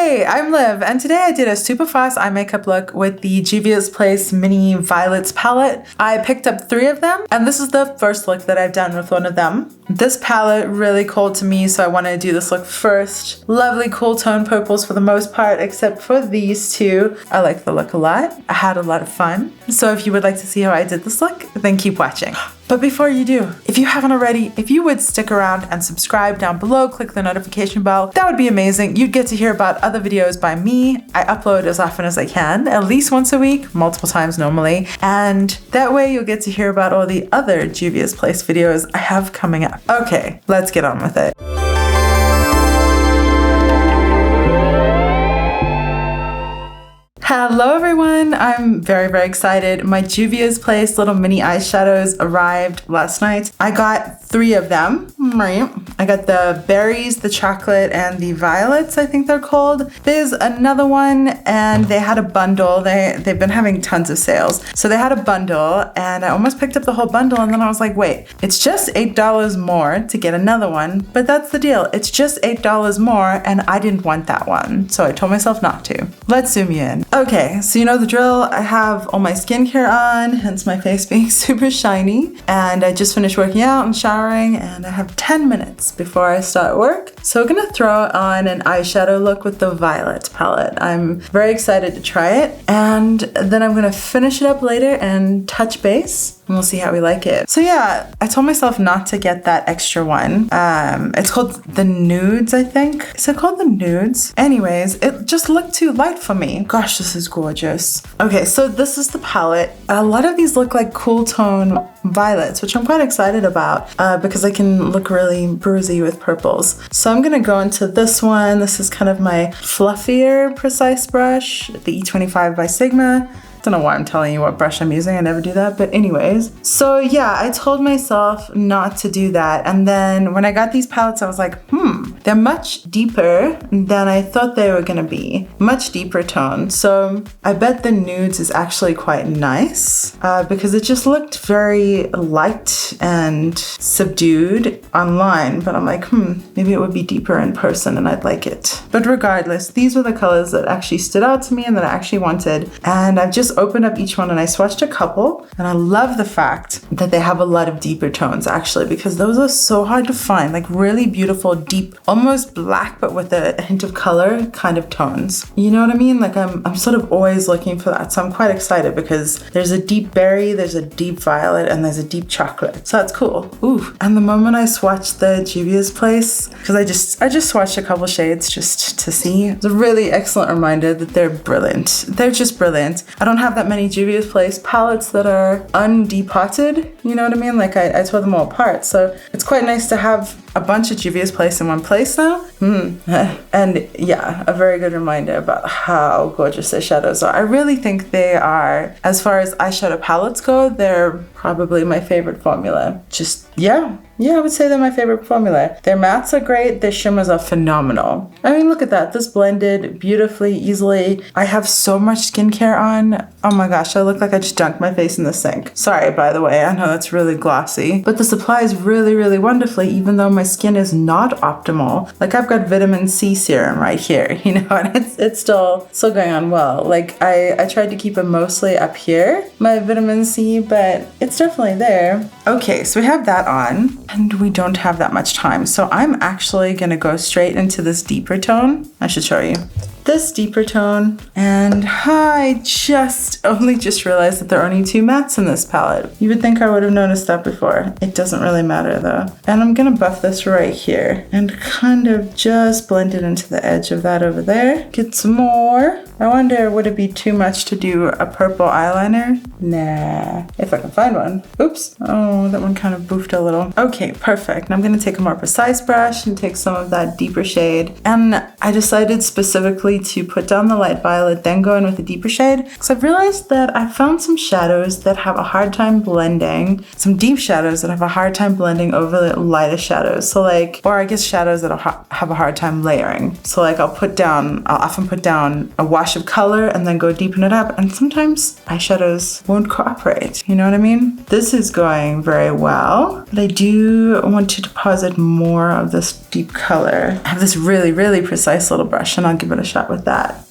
Hey, I'm Liv, and today I did a super fast eye makeup look with the Juvia's Place Mini Violets palette. I picked up 3 of them, and this is the first look that I've done with one of them. This palette really called to me, so I wanted to do this look first. Lovely cool tone purples for the most part, except for these 2. I like the look a lot. I had a lot of fun. So if you would like to see how I did this look, then keep watching. But before you do, if you haven't already, if you would stick around and subscribe down below, click the notification bell, that would be amazing. You'd get to hear about other videos by me. I upload as often as I can, at least once a week, multiple times normally. And that way you'll get to hear about all the other Juvia's Place videos I have coming up. Okay, let's get on with it. Hello everyone, I'm very excited. My Juvia's Place little mini eyeshadows arrived last night. I got 3 of them. I got the berries, the chocolate, and the violets, I think they're called. There's another one, and they had a bundle. They've been having tons of sales. So they had a bundle, and I almost picked up the whole bundle, and then I was like, wait, it's just $8 more to get another one, but that's the deal. It's just $8 more, and I didn't want that one. So I told myself not to. Let's zoom you in. Okay, so you know the drill. I have all my skincare on, hence my face being super shiny. And I just finished working out and showering, and I have 10 minutes before I start work. So we're gonna throw on an eyeshadow look with the Violet palette. I'm very excited to try it. And then I'm gonna finish it up later and touch base. And we'll see how we like it. So yeah, I told myself not to get that extra one. It's called the Nudes, I think. Is it called the Nudes? Anyways, it just looked too light for me. Gosh, this is gorgeous. Okay, so this is the palette. A lot of these look like cool tone violets, which I'm quite excited about because I can look really bruisey with purples. So I'm gonna go into this one. This is kind of my fluffier precise brush, the E25 by Sigma. Don't know why I'm telling you what brush I'm using. I never do that, but anyways. So yeah, I told myself not to do that. And then when I got these palettes, I was like, they're much deeper than I thought they were gonna be. Much deeper tone. So I bet the Nudes is actually quite nice because it just looked very light and subdued online. But I'm like, maybe it would be deeper in person and I'd like it. But regardless, these were the colors that actually stood out to me and that I actually wanted. And I've just opened up each one and I swatched a couple, and I love the fact that they have a lot of deeper tones actually, because those are so hard to find, like really beautiful, deep, almost black but with a hint of color kind of tones. You know what I mean? Like I'm sort of always looking for that. So I'm quite excited because there's a deep berry, there's a deep violet, and there's a deep chocolate. So that's cool. Ooh, and the moment I swatched the Juvia's Place, because I just swatched a couple shades just to see. It's a really excellent reminder that they're brilliant. They're just brilliant. I don't have that many Juvia's Place palettes that are undepotted, you know what I mean? Like I tore them all apart. So it's quite nice to have a bunch of Juvia's Place in one place now. And yeah, a very good reminder about how gorgeous their shadows are. I really think they are, as far as eyeshadow palettes go, they're probably my favorite formula. Just, yeah, I would say they're my favorite formula. Their mattes are great, their shimmers are phenomenal. I mean, look at that. This blended beautifully, easily. I have so much skincare on. Oh my gosh, I look like I just dunked my face in the sink. Sorry, by the way, I know that's really glossy, but this applies really wonderfully, even though my skin is not optimal. Like I've got vitamin C serum right here, you know, and it's still going on well. Like I tried to keep it mostly up here, my vitamin C, but it's definitely there. Okay, so we have that on. And we don't have that much time. So I'm actually gonna go straight into this deeper tone. I should show you. This deeper tone, and I only just realized that there are only 2 mattes in this palette. You would think I would have noticed that before. It doesn't really matter though. And I'm gonna buff this right here and kind of just blend it into the edge of that over there. Get some more. I wonder, would it be too much to do a purple eyeliner? Nah, if I can find one. Oops, oh, that one kind of boofed a little. Okay, perfect. And I'm gonna take a more precise brush and take some of that deeper shade. And I decided specifically to put down the light violet, then go in with a deeper shade, because I've realized that I found some shadows that have a hard time blending, some deep shadows that have a hard time blending over the lighter shadows. So like, or I guess shadows that have a hard time layering. So like I'll often put down a wash of color and then go deepen it up, and sometimes eyeshadows won't cooperate, you know what I mean? This is going very well, but I do want to deposit more of this deep color. I have this really precise precise little brush and I'll give it a shot with that.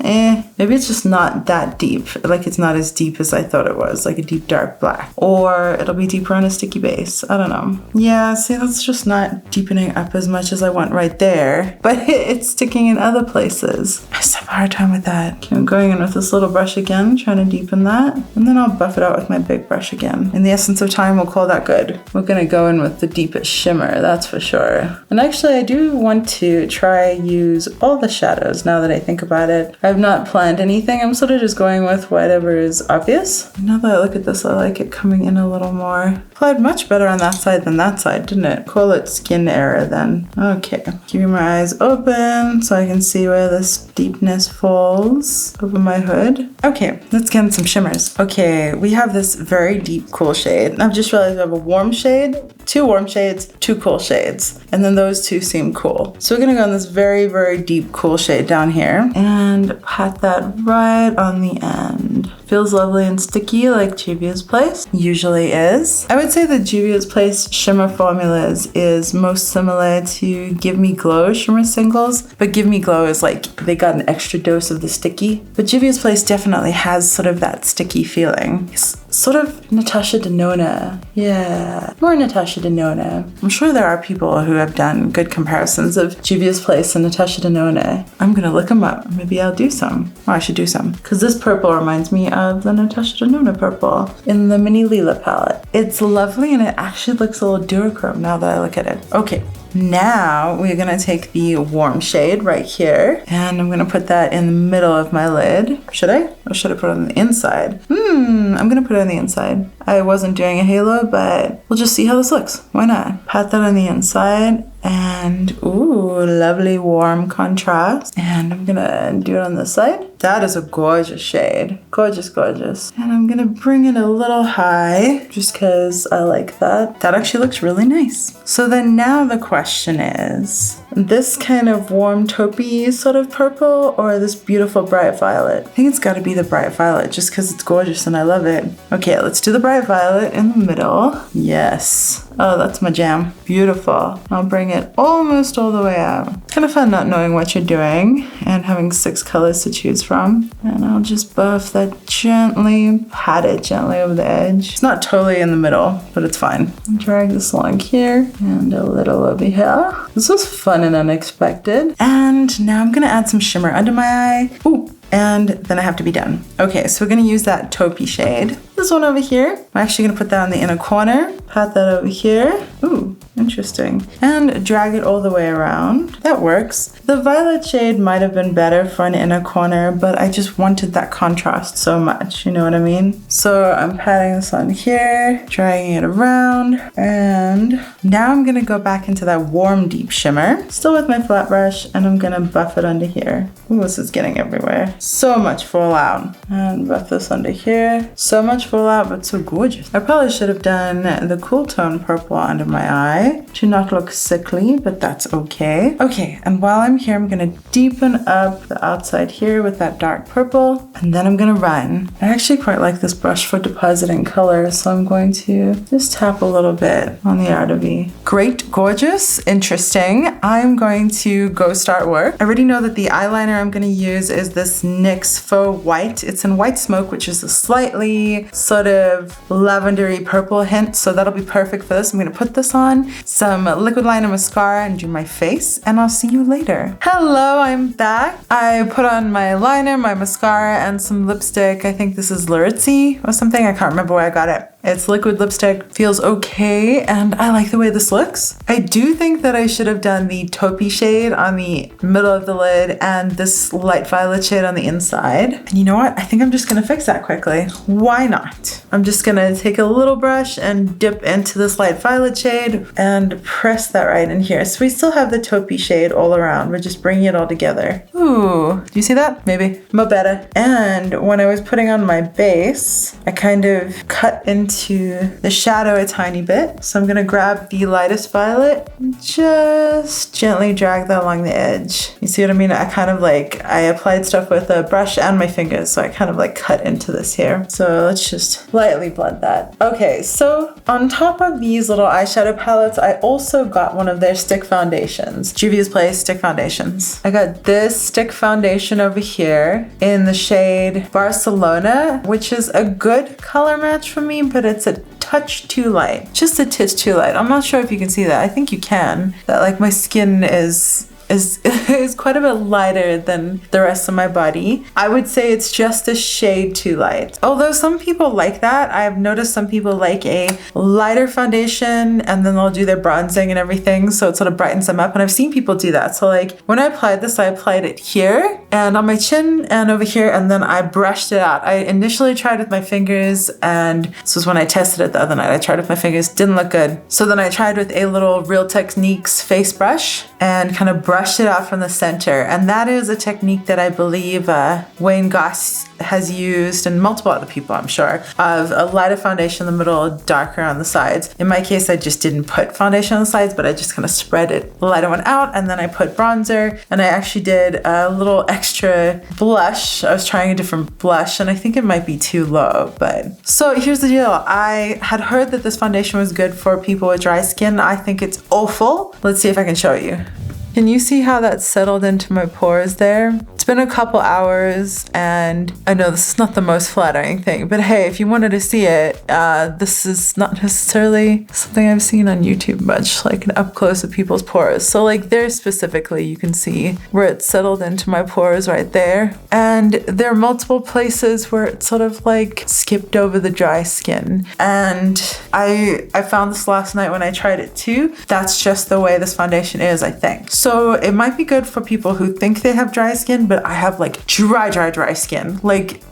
Maybe it's just not that deep. Like it's not as deep as I thought it was, like a deep dark black. Or it'll be deeper on a sticky base. I don't know. Yeah, see, that's just not deepening up as much as I want right there. But it's sticking in other places. I just have a hard time with that. Okay, I'm going in with this little brush again, trying to deepen that. And then I'll buff it out with my big brush again. In the essence of time, we'll call that good. We're gonna go in with the deepest shimmer, that's for sure. And actually, I do want to try use all the shadows now that I think about it. I've not planned anything. I'm sort of just going with whatever is obvious. Now that I look at this, I like it coming in a little more. Applied much better on that side than that side, didn't it? Call it skin error then. Okay, keeping my eyes open so I can see where this deepness falls over my hood. Okay, let's get in some shimmers. Okay, we have this very deep cool shade. I've just realized I have a warm shade, 2 warm shades, 2 cool shades, and then those 2 seem cool. So we're gonna go in this very, very deep cool shade down here and pat that right on the end. Feels lovely and sticky like Juvia's Place usually is. I would say that Juvia's Place shimmer formulas is most similar to Give Me Glow shimmer singles, but Give Me Glow is like they got an extra dose of the sticky. But Juvia's Place definitely has sort of that sticky feeling. It's sort of Natasha Denona. Yeah, more Natasha Denona. I'm sure there are people who have done good comparisons of Juvia's Place and Natasha Denona. I'm gonna look them up. Maybe I'll do some. Oh, I should do some. Because this purple reminds me of the Natasha Denona purple in the Mini Lila palette. It's lovely and it actually looks a little duochrome now that I look at it. Okay. Now we're gonna take the warm shade right here and I'm gonna put that in the middle of my lid. Should I? Or should I put it on the inside? I'm gonna put it on the inside. I wasn't doing a halo, but we'll just see how this looks. Why not? Pat that on the inside and ooh, lovely warm contrast. And I'm gonna do it on this side. That is a gorgeous shade. Gorgeous, gorgeous. And I'm gonna bring it a little high just because I like that. That actually looks really nice. So then now the question is, this kind of warm taupey sort of purple or this beautiful bright violet? I think it's gotta be the bright violet just because it's gorgeous and I love it. Okay, let's do the bright violet in the middle. Yes. Oh, that's my jam. Beautiful. I'll bring it almost all the way out. Kind of fun not knowing what you're doing and having 6 colors to choose from. And I'll just buff that gently, pat it gently over the edge. It's not totally in the middle, but it's fine. I'll drag this along here and a little over here. This was fun and unexpected. And now I'm gonna add some shimmer under my eye. Ooh. And then I have to be done. Okay, so we're gonna use that taupey shade. This one over here. I'm actually gonna put that on the inner corner. Pat that over here. Ooh, interesting. And drag it all the way around. That works. The violet shade might have been better for an inner corner, but I just wanted that contrast so much, you know what I mean? So I'm patting this on here, dragging it around, and now I'm gonna go back into that warm deep shimmer, still with my flat brush, and I'm gonna buff it under here. Ooh, this is getting everywhere. So much fallout. And buff this under here. So much fallout, but so gorgeous. I probably should have done the cool tone purple under my eye to not look sickly, but that's okay. Okay, and while I'm here, I'm gonna deepen up the outside here with that dark purple, and then I'm gonna run. I actually quite like this brush for depositing color, so I'm going to just tap a little bit on the RW. Great, gorgeous, interesting. I'm going to go start work. I already know that the eyeliner I'm gonna use is this NYX Faux White. It's in White Smoke, which is a slightly sort of lavendery purple hint, so that'll be perfect for this. I'm gonna put this on, some liquid liner mascara, and do my face, and I'll see you later. Hello, I'm back. I put on my liner, my mascara, and some lipstick. I think this is Larizzi or something. I can't remember where I got it. It's liquid lipstick, feels okay, and I like the way this looks. I do think that I should have done the taupey shade on the middle of the lid and this light violet shade on the inside. And you know what? I think I'm just gonna fix that quickly. Why not? I'm just gonna take a little brush and dip into this light violet shade and press that right in here. So we still have the taupey shade all around. We're just bringing it all together. Ooh, do you see that? Maybe. Mo better. And when I was putting on my base, I kind of cut into into the shadow a tiny bit. So I'm gonna grab the lightest violet and just gently drag that along the edge. You see what I mean? I applied stuff with a brush and my fingers, so I kind of like cut into this here. So let's just lightly blend that. Okay, so on top of these little eyeshadow palettes, I also got one of their stick foundations. Juvia's Place stick foundations. I got this stick foundation over here in the shade Barcelona, which is a good color match for me, but it's a touch too light. Just a titch too light. I'm not sure if you can see that. I think you can. That like my skin is quite a bit lighter than the rest of my body. I would say it's just a shade too light. Although some people like that. I've noticed some people like a lighter foundation and then they'll do their bronzing and everything, so it sort of brightens them up. And I've seen people do that. So like when I applied this, I applied it here and on my chin and over here, and then I brushed it out. I initially tried with my fingers, and this was when I tested it the other night. I tried with my fingers, didn't look good. So then I tried with a little Real Techniques face brush and kind of brushed it out from the center. And that is a technique that I believe Wayne Goss has used, and multiple other people, I'm sure, of a lighter foundation in the middle, darker on the sides. In my case, I just didn't put foundation on the sides, but I just kind of spread it, the lighter one out, and then I put bronzer, and I actually did a little extra blush. I was trying a different blush, and I think it might be too low, but... So here's the deal. I had heard that this foundation was good for people with dry skin. I think it's awful. Let's see if I can show you. Can you see how that settled into my pores there? It's been a couple hours, and I know this is not the most flattering thing, but hey, if you wanted to see it, this is not necessarily something I've seen on YouTube much, like an up close of people's pores. So like there specifically, you can see where it settled into my pores right there. And there are multiple places where it sort of like skipped over the dry skin. And I found this last night when I tried it too. That's just the way this foundation is, I think. So it might be good for people who think they have dry skin, but I have like dry skin. Like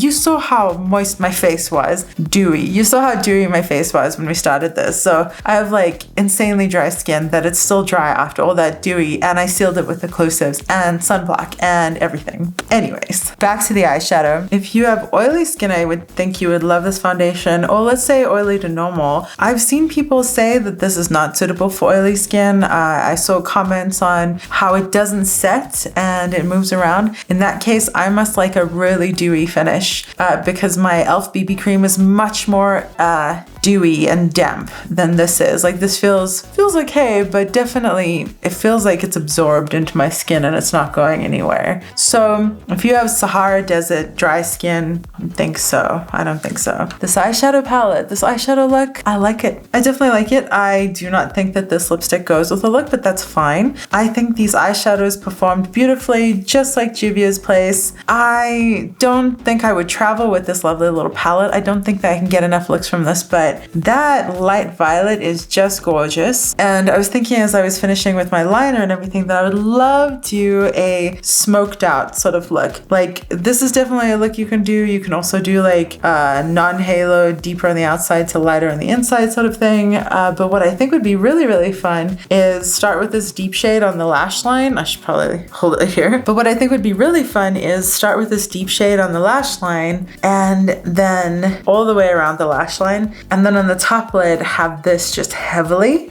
you saw how moist my face was, dewy. You saw how dewy my face was when we started this. So I have like insanely dry skin that it's still dry after all that dewy, and I sealed it with occlusives and sunblock and everything. Anyways, back to the eyeshadow. If you have oily skin, I would think you would love this foundation, or let's say oily to normal. I've seen people say that this is not suitable for oily skin. I saw comments on how it doesn't set and it moves around. In that case, I must like a really dewy finish because my e.l.f. BB cream is much more dewy and damp than this is. Like this feels okay, but definitely it feels like it's absorbed into my skin and it's not going anywhere. So if you have Sahara Desert dry skin, I don't think so. This eyeshadow palette, this eyeshadow look, I like it. I definitely like it. I do not think that this lipstick goes with the look, but that's fine. I think these eyeshadows performed beautifully, just like Juvia's Place. I don't think I would travel with this lovely little palette. I don't think that I can get enough looks from this, but that light violet is just gorgeous. And I was thinking as I was finishing with my liner and everything that I would love to do a smoked out sort of look. Like this is definitely a look you can do. You can also do like non-halo, deeper on the outside to lighter on the inside sort of thing. But what I think would be really, really fun is start with this deep shade on the lash line. I should probably hold it here. But what I think would be really fun is start with this deep shade on the lash line and then all the way around the lash line. And then on the top lid, have this just heavily.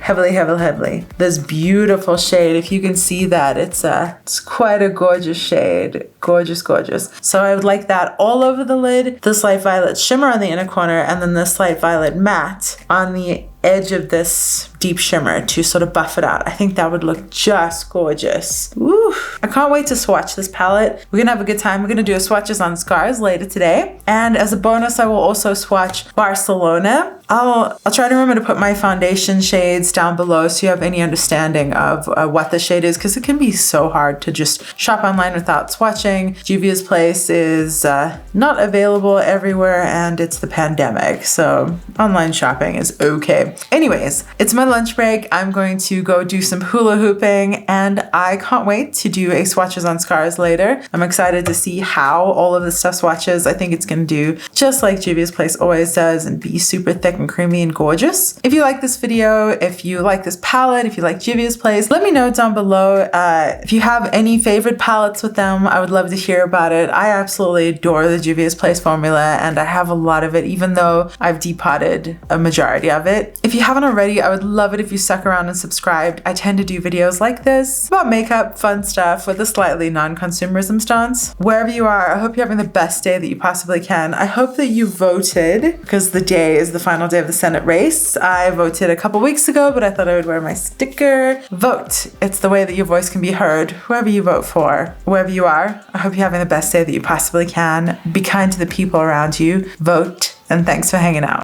This beautiful shade. If you can see that, it's quite a gorgeous shade. Gorgeous. So I would like that all over the lid. This light violet shimmer on the inner corner, and then this light violet matte on the edge of this deep shimmer to sort of buff it out. I think that would look just gorgeous. Woo! I can't wait to swatch this palette. We're gonna have a good time. We're gonna do a swatches on scars later today. And as a bonus, I will also swatch Barcelona. I'll try to remember to put my foundation shades down below so you have any understanding of what the shade is, because it can be so hard to just shop online without swatching. Juvia's Place is not available everywhere, and it's the pandemic, so online shopping is okay. Anyways, it's my lunch break, I'm going to go do some hula hooping, and I can't wait to do a swatches on scars later. I'm excited to see how all of this stuff swatches. I think it's going to do just like Juvia's Place always does and be super thick and creamy and gorgeous. If you like this video, if you like this palette, if you like Juvia's Place, let me know down below. If you have any favorite palettes with them, I would love to hear about it. I absolutely adore the Juvia's Place formula, and I have a lot of it, even though I've depotted a majority of it. If you haven't already, I would love it if you stuck around and subscribed. I tend to do videos like this about makeup, fun stuff with a slightly non-consumerism stance. Wherever you are, I hope you're having the best day that you possibly can. I hope that you voted, because the day is the final day of the Senate race. I voted a couple weeks ago, but I thought I would wear my sticker. Vote. It's the way that your voice can be heard. Whoever you vote for, wherever you are, I hope you're having the best day that you possibly can. Be kind to the people around you. Vote, and thanks for hanging out.